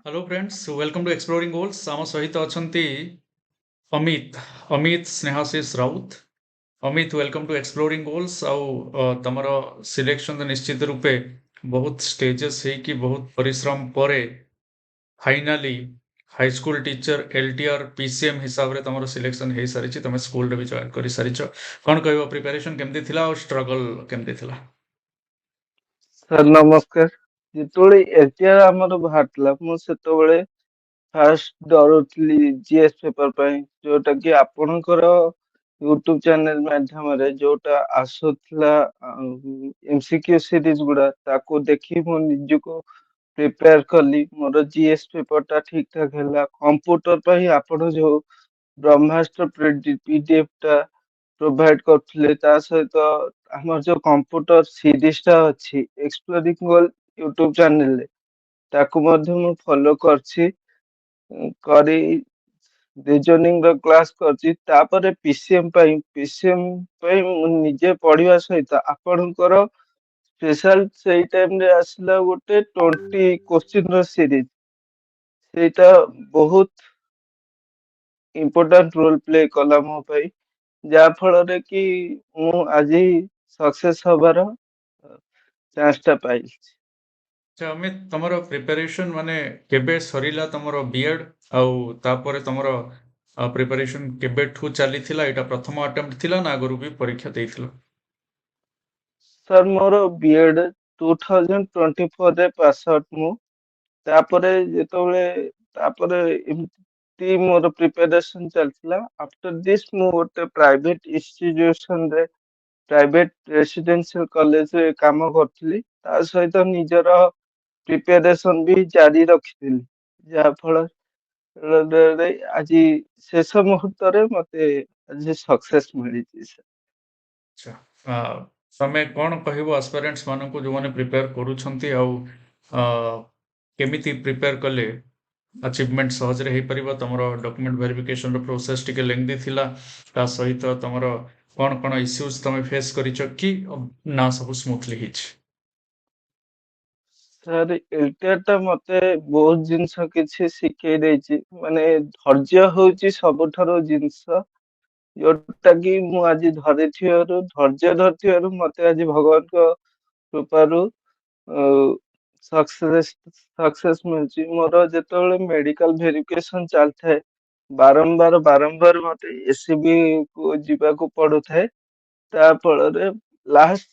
Hello friends, welcome to exploring goals. आम सहित अछंती Amit Amit Snehashish Raut. Amit, welcome to exploring goals. तमर सिलेक्शन तो निश्चित रूपे बहुत स्टेजेस है कि बहुत परिश्रम परे finally high school teacher LTR PCM हिसाब रे तमर सिलेक्शन हो सारी, तुम स्कूल रे भी जॉइन कर सारी। कौन कहबो प्रिपरेशन केमती थिला और स्ट्रगल केमती थिला? ସାର୍ ନମସ୍କାର। ଯେତେବେଳେ ଏଚଆର ଆମର ବାହାରିଥିଲା ମୁଁ ସେତେବେଳେ ଫାଷ୍ଟ ଡରୁଥିଲି ଜିଏସ୍ ପେପର ପାଇଁ, ଯୋଉଟା କି ଆପଣଙ୍କର ୟୁଟ୍ୟୁବ ଚ୍ୟାନେଲ ମାଧ୍ୟମରେ ଯୋଉଟା ଆସୁଥିଲା ଏମସିକ୍ୟୁ ସିରିଜ ଗୁଡା, ତାକୁ ଦେଖି ମୁଁ ନିଜକୁ ପ୍ରିପେୟାର କଲି। ମୋର ଜିଏସ୍ ପେପର ଟା ଠିକ ଠାକ ହେଲା। କମ୍ପ୍ୟୁଟର ପାଇଁ ଆପଣ ଯୋଉ ବ୍ରହ୍ମାସ୍ତ୍ର ପିଡିଏଫ ଟା ପ୍ରୋଭାଇଡ କରୁଥିଲେ, ତା ସହିତ ଆମର ଯୋଉ କମ୍ପ୍ୟୁଟର ସିରିଜ ଟା ଅଛି ଏକ୍ସପ୍ଲୋରିଂ ଗୋଲ୍ ୟୁଟ୍ୟୁବ ଚ୍ୟାନେଲରେ, ତାକୁ ମଧ୍ୟ ମୁଁ ଫଲୋ କରିଛି। କରି ରିଜନିଂ ର କ୍ଲାସ କରିଛି। ତାପରେ ପିସିଏମ ପାଇଁ ମୁଁ ନିଜେ ପଢିବା ସହିତ ଆପଣଙ୍କର ସ୍ପେଶାଲ ସେଇ ଟାଇମରେ ଆସିଲା ଗୋଟେ 20 କ୍ୱେଶ୍ଚିନ୍ ର ସିରିଜ। ସେଇଟା ବହୁତ ଇମ୍ପୋର୍ଟାଣ୍ଟ ରୋଲ ପ୍ଲେ କଲା ମୋ ପାଇଁ, ଯାହା ଫଳରେ କି ମୁଁ ଆଜି ସକ୍ସେସ୍ ହବାର ଚାନ୍ସ ଟା ପାଇଛି। अच्छा अमित, तमर प्रिपरेशन माने केबे सरीला तमर बीएड आउ तापरे तमर प्रिपरेशन केबे ठू चलीथिला? एटा प्रथम अटेम्प्ट थिला ना आगरु भी परीक्षा देइथिलो? ସାର୍ ମୋର ବିଏଡ୍ 2024 ରେ ପାସ୍ ଆଉଟ୍ ମୁଁ। ତାପରେ ତାପରେ ଏମିତି ମୋର ପ୍ରିପାରେସନ ଚାଲିଥିଲା। ଆଫ୍ଟର ଦିସ୍ ମୁଁ ଗୋଟେ ପ୍ରାଇଭେଟ ଇନଷ୍ଟିଟ୍ୟୁସନରେ, ପ୍ରାଇଭେଟ ରେସିଡେନ୍ସିଆଲ କଲେଜରେ କାମ କରୁଥିଲି। ତା ସହିତ ନିଜର ପ୍ରିପାରେସନ ବି ଜାରି ରଖିଥିଲି, ଯାହା ଫଳରେ ଆଜି ଶେଷ ମୁହୂର୍ତ୍ତରେ ମତେ ଆଜି ସକ୍ସେସ୍ ମିଳିଛି। अच्छा, तमे कोन कहबो एस्पिरेंट्स माननको जो माने प्रिपेयर करूछंती आउ केमिति प्रिपेयर कले अचीवमेंट सहज रे हेई परिबो? तमरो डॉक्यूमेंट वेरिफिकेशन रो प्रोसेस टिके लेंदी थिला, ता सहित तमरो कोन कोन इश्यूज तमे फेस करिचो कि ना सब स्मूथली हिच? ସାର୍ ଏଲଟିଆର ଟା ମତେ ବହୁତ ଜିନିଷ କିଛି ଶିଖେଇ ଦେଇଛି। ମାନେ ଧୈର୍ଯ୍ୟ ହଉଛି ସବୁଠାରୁ ଜିନିଷ, ଯୋଉଟା କି ମୁଁ ଆଜି ଧୈର୍ଯ୍ୟ ଧରିଥିବାରୁ ମତେ ଆଜି ଭଗବାନଙ୍କ କୃପାରୁ ସକ୍ସେସ୍ ମିଳୁଛି। ମୋର ଯେତେବେଳେ ମେଡିକାଲ ଭେରିଫିକେସନ ଚାଲିଥାଏ, ବାରମ୍ବାର ମତେ ଏସସିବି କୁ ଯିବାକୁ ପଡୁଥାଏ। ତା ଫଳରେ ଲାଷ୍ଟ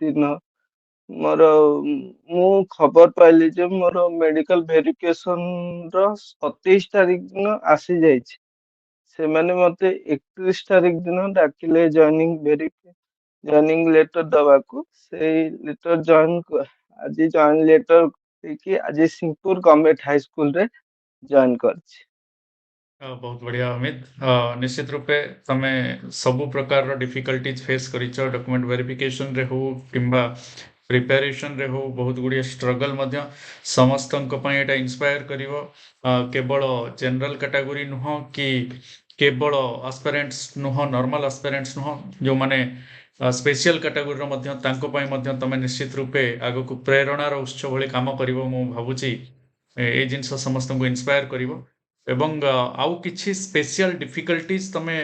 ଦିନ ମୋର ମୁଁ ଖବର ପାଇଲି ଯେ ମୋର ମେଡିକାଲ ଭେରିଫିକେସନ ର 27 ତାରିଖ ଦିନ ଆସିଯାଇଛି। ସେମାନେ ମତେ 31 ତାରିଖ ଦିନ ଡାକିଲେ ଜଏନିଂ ଲେଟର ଦବାକୁ। ସେଇ ଲେଟର ଆଜି ଜଏନ୍ ଲେଟର ଦେଇକି ଆଜି ସିଂପୁର ଗଭର୍ଣ୍ଣମେଣ୍ଟ ହାଇସ୍କୁଲରେ ଜଏନ୍ କରିଛି। बहुत बढ़िया अमित। निश्चित रूपे तमे सबु प्रकार रो डिफिकल्टीज फेस करिचो, डॉक्यूमेंट वेरिफिकेशन रे हो किंबा प्रिपरेशन रे हो, बहुत गुड़िया स्ट्रगल मध्य समस्तଙ୍କ ପାଇଁ ଏଟା ଇନ୍ସ୍ପାୟାର କରିବ। କେବଳ ଜେନେରାଲ କାଟାଗୋରୀ ନୁହଁ କି କେବଳ ଆସ୍ପାରେଣ୍ଟସ୍ ନୁହଁ, ନର୍ମାଲ ଆସ୍ପାରେଣ୍ଟସ୍ ନୁହଁ, ଯୋଉମାନେ ସ୍ପେଶିଆଲ କାଟାଗୋରୀର ମଧ୍ୟ ତାଙ୍କ ପାଇଁ ମଧ୍ୟ ତମେ ନିଶ୍ଚିତ ରୂପେ ଆଗକୁ ପ୍ରେରଣାର ଉତ୍ସ ଭଳି କାମ କରିବ। ମୁଁ ଭାବୁଛି ଏଇ ଜିନିଷ ସମସ୍ତଙ୍କୁ ଇନ୍ସ୍ପାୟାର କରିବ। ଏବଂ ଆଉ କିଛି ସ୍ପେଶିଆଲ ଡିଫିକଲ୍ଟିଜ ତମେ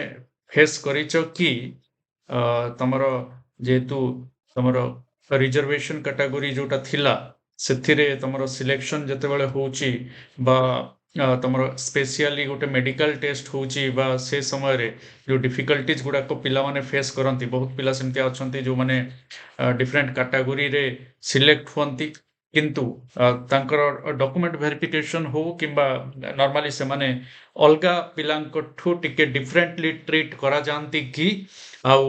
ଫେସ୍ କରିଛ କି? ତମର ଯେହେତୁ ତମର ରିଜର୍ଭେସନ କାଟାଗୋରୀ ଯୋଉଟା ଥିଲା, ସେଥିରେ ତମର ସିଲେକ୍ସନ ଯେତେବେଳେ ହଉଛି ବା ତମର ସ୍ପେଶିଆଲି ଗୋଟେ ମେଡିକାଲ ଟେଷ୍ଟ ହଉଛି, ବା ସେ ସମୟରେ ଯୋଉ ଡିଫିକଲ୍ଟିଜ ଗୁଡାକ ପିଲାମାନେ ଫେସ୍ କରନ୍ତି, ବହୁତ ପିଲା ସେମିତି ଅଛନ୍ତି ଯୋଉମାନେ ଡିଫରେଣ୍ଟ କାଟାଗୋରୀରେ ସିଲେକ୍ଟ ହୁଅନ୍ତି, କିନ୍ତୁ ତାଙ୍କର ଡକୁମେଣ୍ଟ ଭେରିଫିକେସନ ହଉ କିମ୍ବା ନର୍ମାଲି ସେମାନେ ଅଲଗା ପିଲାଙ୍କଠୁ ଟିକେ ଡିଫରେଣ୍ଟଲି ଟ୍ରିଟ୍ କରାଯାଆନ୍ତି କି? ଆଉ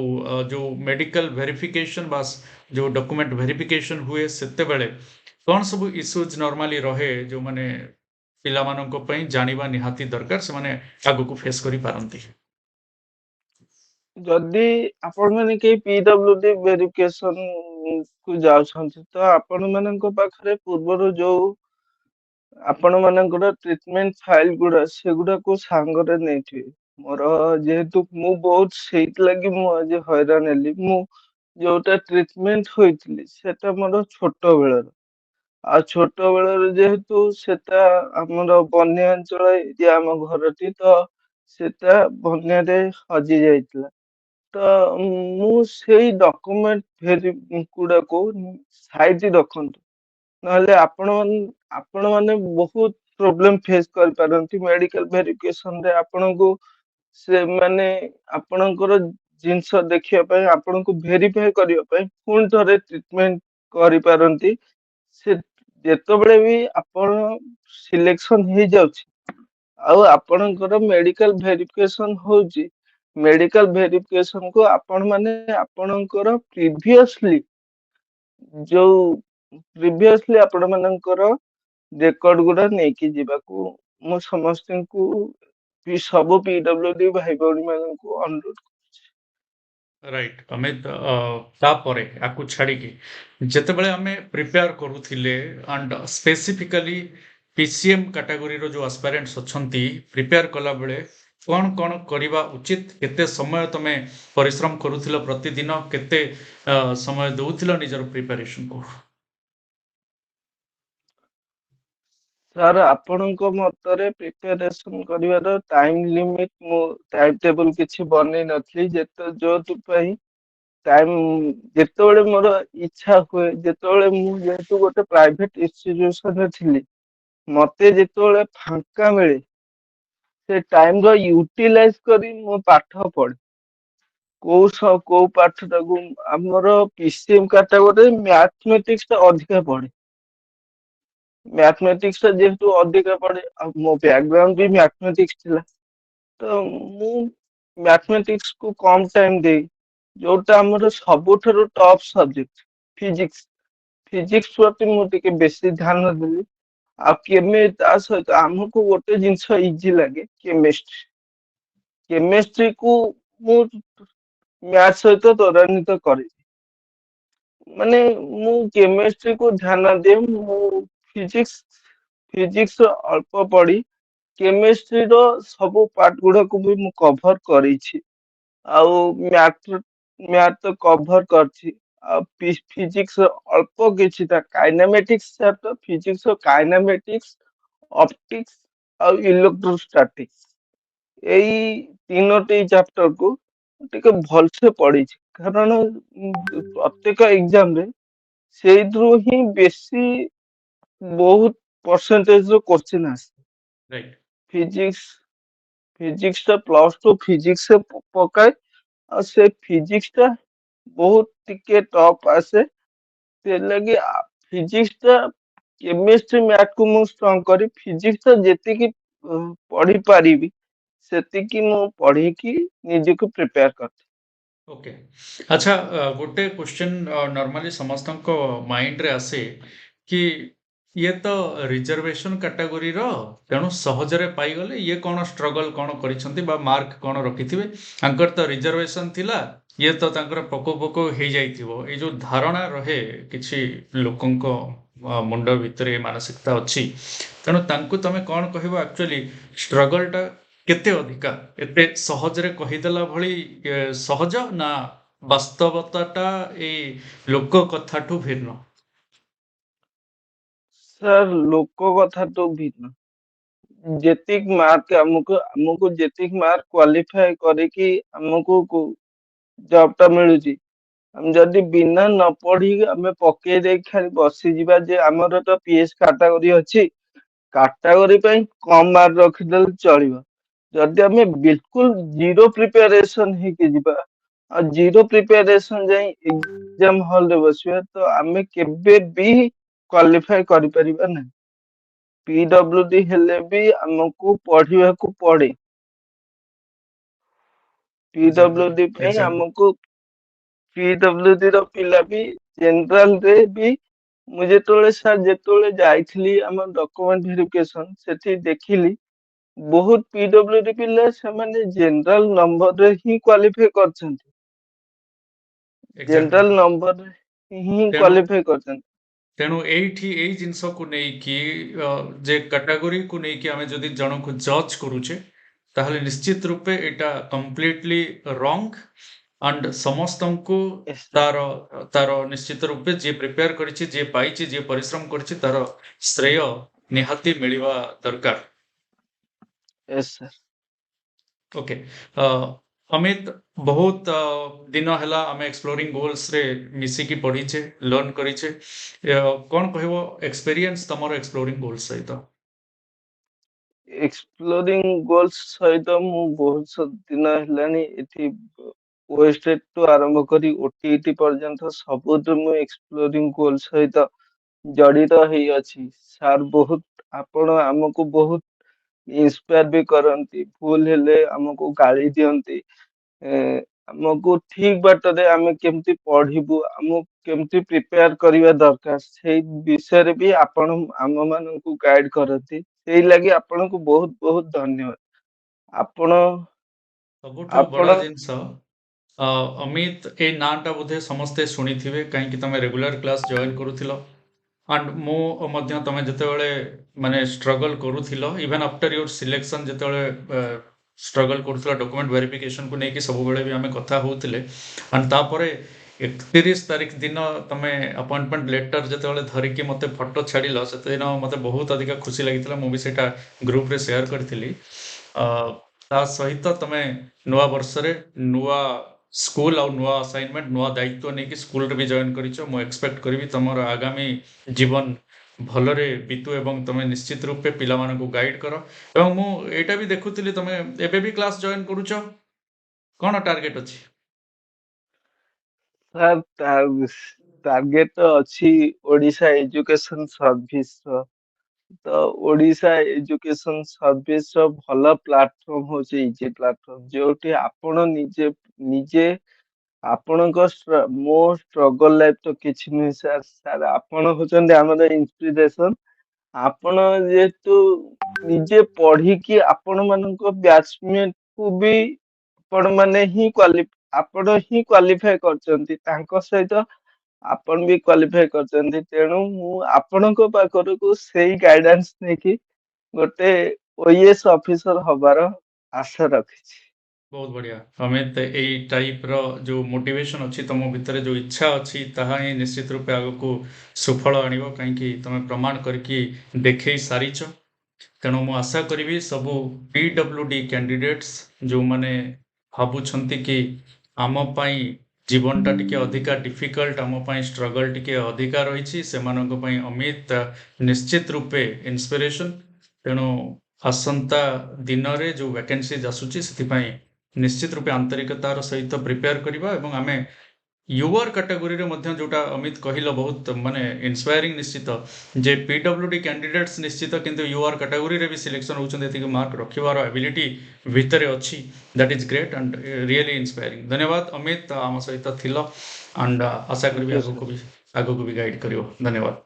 ଯୋଉ ମେଡିକାଲ ଭେରିଫିକେସନ ବା ଯୋଉ ଡକୁମେଣ୍ଟ ଭେରିଫିକେସନ ହୁଏ, ସେତେବେଳେ କଣ ସବୁ ଇସ୍ୟୁଜ ନର୍ମାଲି ରହେ ଯୋଉମାନେ ପିଲାମାନଙ୍କ ପାଇଁ ଜାଣିବା ନିହାତି ଦରକାର, ସେମାନେ ଆଗକୁ ଫେସ୍ କରିପାରନ୍ତି? ଯଦି ଆପଣ ମାନେ କେହି ପିଡବ୍ଲ୍ୟୁଡି ଭେରିଫିକେସନ କୁ ଯାଉଛନ୍ତି, ତ ଆପଣ ମାନଙ୍କ ପାଖରେ ପୂର୍ବରୁ ଯୋଉ ଆପଣ ମାନଙ୍କର ଟ୍ରିଟମେଣ୍ଟ ଫାଇଲ ଗୁଡା ସେଗୁଡାକୁ ସାଙ୍ଗରେ ନେଇଥିବେ। ମୋର ଯେହେତୁ ମୁଁ ବହୁତ ସେଇଥିଲାଗି ମୁଁ ଆଜି ହଇରାଣ ହେଲି। ମୁଁ ଯୋଉଟା ଟ୍ରିଟମେଣ୍ଟ ହୋଇଥିଲି ସେଟା ମୋର ଛୋଟ ବେଳର। ଆଉ ଛୋଟ ବେଳରୁ ଯେହେତୁ ସେଟା ଆମର ବନ୍ୟା ଅଞ୍ଚଳ ଏରିଆ ଆମ ଘରଟି, ତ ସେଟା ବନ୍ୟାରେ ହଜି ଯାଇଥିଲା। ତ ମୁଁ ସେଇ ଡକୁମେଣ୍ଟ ଗୁଡାକୁ ସାଇତି ରଖନ୍ତୁ, ନହେଲେ ଆପଣ ମାନେ ବହୁତ ପ୍ରୋବ୍ଲେମ ଫେସ୍ କରିପାରନ୍ତି ମେଡିକାଲ ଭେରିଫିକେସନ ରେ। ଆପଣଙ୍କୁ ସେମାନେ ଆପଣଙ୍କର ଜିନିଷ ଦେଖିବା ପାଇଁ, ଆପଣଙ୍କୁ ଭେରିଫାଏ କରିବା ପାଇଁ ପୁଣି ଥରେ ଟ୍ରିଟମେଣ୍ଟ କରିପାରନ୍ତି। ସେ ଯେତେବେଳେ ବି ଆପଣ ସିଲେକ୍ସନ ହେଇଯାଉଛି ଆଉ ଆପଣଙ୍କର ମେଡିକାଲ ଭେରିଫିକେସନ ହଉଛି, ମେଡିକାଲ ଭେରିଫିକେସନ କୁ ଆପଣ ମାନେ ଆପଣଙ୍କର ଯୋଉ ପ୍ରିଭିୟସଲି ଆପଣ ମାନଙ୍କର ରେକର୍ଡ ଗୁଡା ନେଇକି ଯିବାକୁ ମୁଁ ସମସ୍ତଙ୍କୁ ସବୁ PWD ଭାଇ ଭଉଣୀ ମାନଙ୍କୁ ଅନୁରୋଧ କରୁଛି। ରାଇଟ୍ ଅମିତ, ତାପରେ ଆକୁ ଛାଡ଼ିକି ଯେତେବେଳେ ଆମେ ପ୍ରିପେୟାର କରୁଥିଲେ ଆଣ୍ଡ ସ୍ପେସିଫିକାଲି PCM କାଟାଗୋରୀର ଯେଉଁ ଆସ୍ପାରେଣ୍ଟସ୍ ଅଛନ୍ତି, ପ୍ରିପେୟାର କଲାବେଳେ କ'ଣ କରିବା ଉଚିତ? କେତେ ସମୟ ତମେ ପରିଶ୍ରମ କରୁଥିଲ ପ୍ରତିଦିନ? କେତେ ସମୟ ଦଉଥିଲ ନିଜର ପ୍ରିପାରେସନକୁ? ସାର୍, ଆପଣଙ୍କ ମତରେ ପ୍ରିପାରେସନ କରିବାର ଟାଇମ ଲିମିଟ ମୁଁ ଟାଇମ ଟେବୁଲ କିଛି ବନେଇ ନଥିଲି, ଯୋଉଥିପାଇଁ ଟାଇମ ଯେତେବେଳେ ମୋର ଇଚ୍ଛା ହୁଏ, ଯେତେବେଳେ ମୁଁ ଯେହେତୁ ଗୋଟେ ପ୍ରାଇଭେଟ ଇନଷ୍ଟିଟ୍ୟୁସନରେ ଥିଲି, ମତେ ଯେତେବେଳେ ଫାଙ୍କା ମିଳେ ସେ ଟାଇମ ର ୟୁଟିଲାଇଜ କରି ମୁଁ ପାଠ ପଢେ। କୋଉ ପାଠଟାକୁ ଆମର PCM କାଟାଗୋରୀରେ ମ୍ୟାଥମେଟିକ୍ସ ଟା ଅଧିକା ପଢେ। ମ୍ୟାଥମେଟିକ୍ସ ଟା ଯେହେତୁ ଅଧିକା ପଢେ ଆଉ ମୋ ବ୍ୟାକଗ୍ରାଉଣ୍ଡ ବି ମ୍ୟାଥମେଟିକ୍ସ ଥିଲା, ତ ମୁଁ ମ୍ୟାଥମେଟିକ୍ସ କୁ କମ ଟାଇମ ଦେଇ ଯୋଉଟା ଆମର ସବୁଠାରୁ ଟଫ୍ ସବଜେକ୍ଟ ଫିଜିକ୍ସ, ଫିଜିକ୍ସ ପ୍ରତି ମୁଁ ଟିକେ ବେଶୀ ଧ୍ୟାନ ଦେଲି। ଆଉ ତା ସହିତ ଆମକୁ ଗୋଟେ ଜିନିଷ ଇଜି ଲାଗେ, କେମିଷ୍ଟ୍ରି। କେମିଷ୍ଟ୍ରି କୁ ମୁଁ ମ୍ୟାଥ ସହିତ ତ୍ୱରାନ୍ୱିତ କରେ। ମାନେ ମୁଁ କେମିଷ୍ଟ୍ରି କୁ ଧ୍ୟାନ ଦିଏ। ମୁଁ ଫିଜିକ୍ସ ଅଳ୍ପ ପଢି କେମିଷ୍ଟ୍ରିର ସବୁ ପାର୍ଟ ଗୁଡାକୁ ବି ମୁଁ କଭର କରିଛି। ଆଉ ମ୍ୟାଥ ତ କଭର କରିଛି। ଆଉ ଫିଜିକ୍ସ ଅଳ୍ପ କିଛିଟା କାଇନାମେଟିକ୍ସ, ଫିଜିକ୍ସ କାଇନାମେଟିକ୍ସ, ଅପଟିକ୍ସ ଆଉ ଇଲେକ୍ଟ୍ରୋଷ୍ଟାଟିକ୍ସ, ଏଇ ତିନୋଟି ଚାପ୍ଟର କୁ ଟିକେ ଭଲସେ ପଢିଛି। କାରଣ ପ୍ରତ୍ୟେକ ଏକ୍ଜାମ ରେ ସେଇଥିରୁ ହିଁ ବେଶୀ ବହୁତ ପରସେଣ୍ଟେଜ ର କୋଶ୍ଚିନ୍ ଆସେ। ରାଇଟ୍। ଫିଜିକ୍ସ ଫିଜିକ୍ସ ଟା +2 ଫିଜିକ୍ସ ପକାଏ, ଆଉ ସେ ଫିଜିକ୍ସ ଟା ବହୁତ ଟିକେ ଟଫ୍ ଆସେ। ସେ ଲାଗି ଫିଜିକ୍ସ ଟା, କେମିଷ୍ଟ୍ରି ମ୍ୟାଥ କୁ ମୁଁ ଷ୍ଟ୍ରଙ୍ଗ କରି ଫିଜିକ୍ସ ଟା ଯେତିକି ପଢି ପାରିବି ସେତିକି ମୁଁ ପଢିକି ନିଜକୁ ପ୍ରିପେୟାର କରିଥିଲି। ଓକେ, ଆଚ୍ଛା, ଗୋଟେ କ୍ୱେଶ୍ଚନ୍ ନର୍ମାଲି ସମସ୍ତଙ୍କ ମାଇଣ୍ଡରେ ଆସେ କି ଇଏ ତ ରିଜର୍ଭେସନ କାଟାଗୋରୀର, ତେଣୁ ସହଜରେ ପାଇଗଲେ, ଇଏ କ'ଣ ଷ୍ଟ୍ରଗଲ କ'ଣ କରିଛନ୍ତି ବା ମାର୍କ କ'ଣ ରଖିଥିବେ, ତାଙ୍କର ତ ରିଜର୍ଭେସନ ଥିଲା, ଇଏ ତ ତାଙ୍କର ପୋକ ହେଇଯାଇଥିବ। ଏଇ ଯେଉଁ ଧାରଣା ରହେ କିଛି ଲୋକଙ୍କ ମୁଣ୍ଡ ଭିତରେ, ମାନସିକତା ଅଛି। ତେଣୁ ତାଙ୍କୁ ତମେ କ'ଣ କହିବ? ଆକ୍ଚୁଆଲି ଷ୍ଟ୍ରଗଲଟା କେତେ ଅଧିକା? ଏତେ ସହଜରେ କହିଦେଲା ଭଳି ସହଜ, ନା ବାସ୍ତବତାଟା ଏଇ ଲୋକ କଥାଠୁ ଭିନ୍ନ? ସାର୍, ଲୋକ କଥାଠୁ ଭିନ୍ନ। ଯେତିକି ମାର୍କ ଆମକୁ ଯେତିକି ମାର୍କ କ୍ୱାଲିଫାଏ କରିକି ଆମକୁ ଜବ୍ ଟା ମିଳୁଛି, ଆମେ ଯଦି ବିନା ନ ପଢିକି ଆମେ ପକେଇ ଦେଇକି ଖାଲି ବସିଯିବା ଯେ ଆମର ତ PS କାଟାଗୋରୀ ଅଛି, କାଟାଗୋରୀ ପାଇଁ କମ ମାର୍କ ରଖିଦେଲେ ଚଳିବ। ଯଦି ଆମେ ବିଲକୁଲ ଜିରୋ ପ୍ରିପାରେସନ ହେଇକି ଯିବା ଆଉ ଜିରୋ ପ୍ରିପାରେସନ ଯାଇ ଏକ୍ଜାମ ହଲ ରେ ବସିବା, ତ ଆମେ କେବେ ବି କ୍ୱାଲିଫାଏ କରିପାରିବା ନାହିଁ। PWD ହେଲେ ବି ଆମକୁ ପଢିବାକୁ ପଡେ। ଏକ୍ସାକ୍ଟଲି, PWD ପାଇଁ ଏକ୍ସାକ୍ଟଲି। ଆମକୁ PWD ର ପିଲା ବି ଜେନେରାଲ ରେ ବି, ମୁଁ ଯେତେବେଳେ ଯାଇଥିଲି ଆମ ଡକୁମେଣ୍ଟ ଭେରିଫିକେସନ, ସେଠି ଦେଖିଲି ବହୁତ PWD ପିଲା ସେମାନେ ଜେନେରାଲ ନମ୍ବରରେ ହିଁ କ୍ୱାଲିଫାଇ କରିଛନ୍ତି। ଏକ୍ସାକ୍ଟଲି। ଜେନେରାଲ ନମ୍ବରରେ ହିଁ ତେଣୁ କ୍ୱାଲିଫାଇ କରିଛନ୍ତି। ତେଣୁ ଏଇ ଜିନିଷକୁ ନେଇକି, ଯେ କାଟାଗୋରୀକୁ ନେଇକି ଆମେ ଯଦି ଜଣକୁ ଜଜ୍ କରୁଛେ, ତାହେଲେ ନିଶ୍ଚିତ ରୂପେ ଏଇଟା କମ୍ପ୍ଲିଟଲି ରଙ୍ଗ। एंड समस्तंकु Yes, sir. तार तार निश्चित रूपे जे प्रिपेयर करिछि जे पाइछि जे परिश्रम करिछि तार श्रेय निहाती मिलिवा दरकार। Yes, sir. ओके अमित बहुत दिन हला आम एक्सप्लोरिंग गोल्स रे मिसिकी पढ़ीचे लर्न करिचे कौन कहबो एक्सपीरियंस तमरो एक्सप्लोरिंग गोल्स सहित। एक्सप्लोरिंग गोल्स सहित ମୁଁ ବହୁତ ଦିନ ହେଲାଣି ଏଠି ଓଏଷ୍ଟେଟ୍ ଟୁ ଆରମ୍ଭ କରି ଓଟିଇଟି ପର୍ଯ୍ୟନ୍ତ ସବୁଠି ମୁଁ ଏକ୍ସପ୍ଲୋରିଂ ଗୋଲ୍ ସହିତ ଜଡ଼ିତ ହେଇଅଛି। ସାର୍ ବହୁତ ଆପଣ ଆମକୁ ବହୁତ ଇନ୍ସପାୟାର ବି କରନ୍ତି। ଭୁଲ ହେଲେ ଆମକୁ ଗାଳି ଦିଅନ୍ତି। ଏ, ଆମକୁ ଠିକ ବାଟରେ ଆମେ କେମିତି ପଢିବୁ, ଆମକୁ କେମିତି ପ୍ରିପେୟାର କରିବା ଦରକାର, ସେଇ ବିଷୟରେ ବି ଆପଣ ଆମମାନଙ୍କୁ ଗାଇଡ କରନ୍ତି। ସେଇ ଲାଗି ଆପଣଙ୍କୁ ବହୁତ ବହୁତ ଧନ୍ୟବାଦ। ଆପଣ ସବୁଠୁ ଆପଣ ବड़ा जिनस अमित ए नाटा बोधे समस्ते शुणिथिबे कहीं तमे रेगुलर क्लास जॉइन करूथिलो एंड मो मध्य तमे जतेबेले माने स्ट्रगल करूथिलो इवन आफ्टर योर सिलेक्शन जतेबेले स्ट्रगल करूथिलो डॉक्यूमेंट वेरिफिकेशन को नेकी सब बेले भी आमे कथा होउथिले एंड तापरे 31 तारीख दिन तमे अपॉइंटमेंट लेटर जतेबेले धरिकी मते फोटो छाडिलो सेते दिन मते बहुत अधिक खुशी लागितला मु भी सेटा ग्रुप रे शेयर करथिली ता सहित तमे नुआ वर्ष रे नुआ स्कूल और नुआ असाइनमेंट नुआ दायित्व नहीं कि स्कूल रे भी जॉइन करिछो मु एक्सपेक्ट करिवि तमर आगामी जीवन भलरे बितु एवं तमे निश्चित रूपे पिला मानकु गाइड करो एवं मु एटा भी देखुतिली तमे एबे भी क्लास जॉइन करूछो कोन टार्गेट अछि। ସାର୍ ଟାର୍ଗେଟ ଅଛି ଓଡିଶା ଏଜୁକେସନ ସର୍ଭିସ ର। ତ ଓଡିଶା ଏଜୁକେସନ ସର୍ଭିସ ର ଭଲ ପ୍ଲାଟଫର୍ମ ହଉଛି ଇଜି ପ୍ଲାଟଫର୍ମ, ଯୋଉଠି ଆପଣ ନିଜେ ନିଜେ ଆପଣଙ୍କ ମୋ ଷ୍ଟ୍ରଗଲ ଲାଇଫ ତ କିଛି ନୁହେଁ ସାର୍। ସାର୍ ଆପଣ ହଉଛନ୍ତି ଆମର ଇନ୍ସପିରେସନ। ଆପଣ ଯେହେତୁ ନିଜେ ପଢିକି ଆପଣ ମାନଙ୍କ ବ୍ୟାଚମେଟ କୁ ବି ଆପଣ ହିଁ କ୍ୱାଲିଫାଏ କରିଛନ୍ତି, ତାଙ୍କ ସହିତ ଆପଣ ବି କ୍ୱାଲିଫାଏ କରିଛନ୍ତି। ତେଣୁ ମୁଁ ଆପଣଙ୍କ ପାଖକୁ ସେଇ ଗାଇଡାନ୍ସ ନେଇକି ଗୋଟେ ଓଏଏସ୍ ଅଫିସର ହବାର ଆଶା ରଖିଛି। बहुत बढ़िया अमित यही टाइप रो जो मोटिवेशन अच्छी तुम भितर जो इच्छा अच्छी ताहा ही निश्चित रूपे आग को सुफल आनिबो कहीं तुम प्रमाण करके देखे सारीच तेणु मु आशा करी सबू पीडब्ल्यूडी कैंडिडेट्स जो माने भावुंट कि आम पाई जीवनटा टिके अधिका डिफिकल्ट आम पाई स्ट्रगल टिके अधिका रही से अमित निश्चित रूपे इंस्पिरेशन तेणु आसंता दिन रे जो वैकेंसीज आसुची से निश्चित रूपे आंतरिकतार सहित प्रिपेयर करबा एवं आमे यूआर कैटेगरी रे मध्य जोटा अमित कहिलो बहुत माने इंस्पायरिंग निश्चित जे पीडब्ल्यूडी कैंडिडेट्स निश्चित किंतु यूआर कैटेगरी रे भी सिलेक्शन होचन एतिक मार्क रखिवार एबिलिटी भितरे अछि that is great and really inspiring. धन्यवाद अमित आम सहित थिलो एंड आशा थैंक करबी यू आगो सर। को भी गाइड करियो। धन्यवाद।